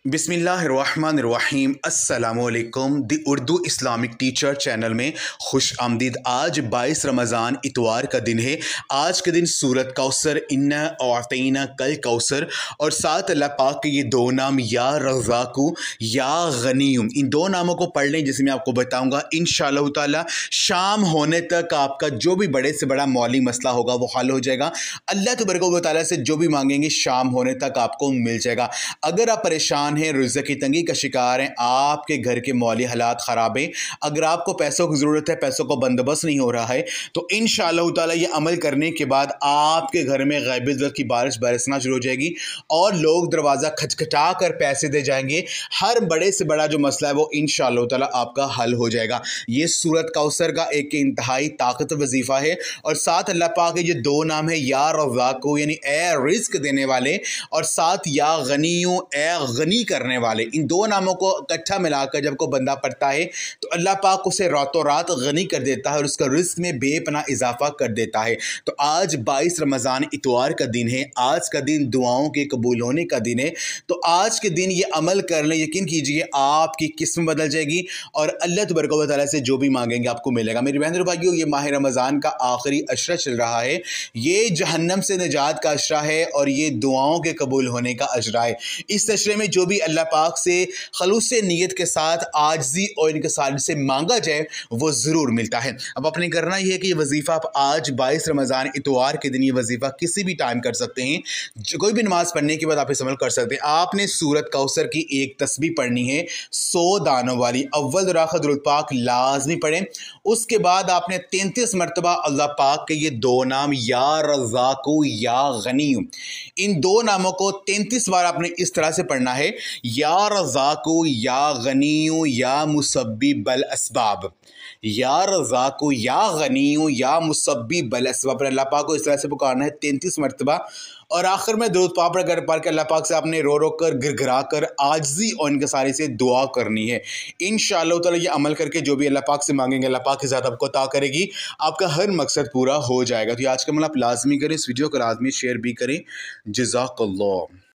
बिस्मिल्लाहिर्रहमानिर्रहीम अस्सलामुअलैकुम the Urdu Islamic teacher channel में खुश आमदीद। आज 22 रमज़ान इतवार का दिन है। आज के दिन सूरत कौसर, इन्ना औतैना कल कौसर और साथ अल्लाह पाक के ये दो नाम या रज़ाकू या गनीयुम, इन दो नामों को पढ़ लें जिसमें आपको बताऊँगा इंशाअल्लाह ताला शाम होने तक आपका जो भी बड़े से बड़ा मौली मसला होगा वो हल हो जाएगा। अल्लाह तबारक व तआला से जो भी मांगेंगे शाम होने तक आपको मिल जाएगा। अगर आप परेशान हैं, रिज़्क़ की तंगी का शिकार हैं, आपके घर के मौली हालात ख़राब हैं, अगर आपको पैसों की ज़रूरत है, पैसों का बंदोबस्त नहीं हो रहा है, तो इंशाअल्लाह ताला ये अमल करने के बाद आपके घर में ग़ैब-ए-इज़्ज़त की बारिश बरसना शुरू हो जाएगी और लोग दरवाज़ा खटखटा कर पैसे दे जाएंगे। हर बड़े से बड़ा जो मसला है वो इंशाअल्लाह ताला आपका हल हो जाएगा। ये सूरत कौसर का एक इंतहाई ताकत वजीफ़ा है और साथ अल्लाह पाक के ये दो नाम है या रज़ाक़ू यानी ए रिज़्क़ देने वाले और साथ या गनीयू ए गनी करने वाले। इन दो नामों को इकट्ठा मिलाकर जब को बंदा पढ़ता है तो अल्लाह पाक उसे रातों रात गनी कर देता है और उसका रिस्क में बेपनाह इजाफा कर देता है। तो आज 22 रमज़ान इतवार का दिन है। आज का दिन दुआओं के कबूल होने का दिन है। तो आज के दिन ये अमल कर लें, यकीन कीजिए आपकी किस्म बदल जाएगी और अल्लाह तबारक व तआला से जो भी मांगेंगे आपको मिलेगा। मेरी बहन और भाइयों, ये माह रमज़ान का आखिरी अशरा चल रहा है। ये जहन्नम से निजात का अशरा है और ये दुआओं के कबूल होने का अशरा है। इस अशरे में जो भी अल्लाह पाक से खलूस नीयत के साथ आजिज़ी और इनकिसार से मांगा जाए वो ज़रूर मिलता है। अब आपने करना यह है कि ये वजीफ़ा आप आज 22 रमज़ान इतवार के दिन ये वजीफ़ा किसी भी टाइम कर सकते हैं। कोई भी नमाज़ पढ़ने के बाद आप इस अमल कर सकते हैं। आपने सूरत कौसर की एक तस्बीह पढ़नी है 100 दानों वाली, अव्वल दुआ दुरूद पाक लाजमी पढ़ें। उसके बाद आपने 33 मरतबा अल्लाह पाक के ये दो नाम या रज़ाक़ू या गनीयू, इन दो नामों को 33 बार आपने इस तरह से पढ़ना है, या रज़ाक़ू या गनीयू या मुसब्बिबल असबाब, या रज़ाक़ू या गनीयू या मुसब्बिबल असबाब। अल्लाह पाक को इस तरह से पुकारना है 33 मरतबा और आखिर में दुरूद पाक पढ़ के अल्लाह पाक से आपने रो रो कर गिड़गिड़ा कर आजिज़ी और इनकिसारी से दुआ करनी है। इंशाअल्लाह ताला ये अमल करके जो भी अल्लाह पाक से मांगेंगे अल्लाह पाक की ज़ात आपको अता करेगी, आपका हर मकसद पूरा हो जाएगा। तो ये आज का अमल आप लाजमी करें, इस वीडियो को लाजमी शेयर भी करें। जज़ाकल्लाह।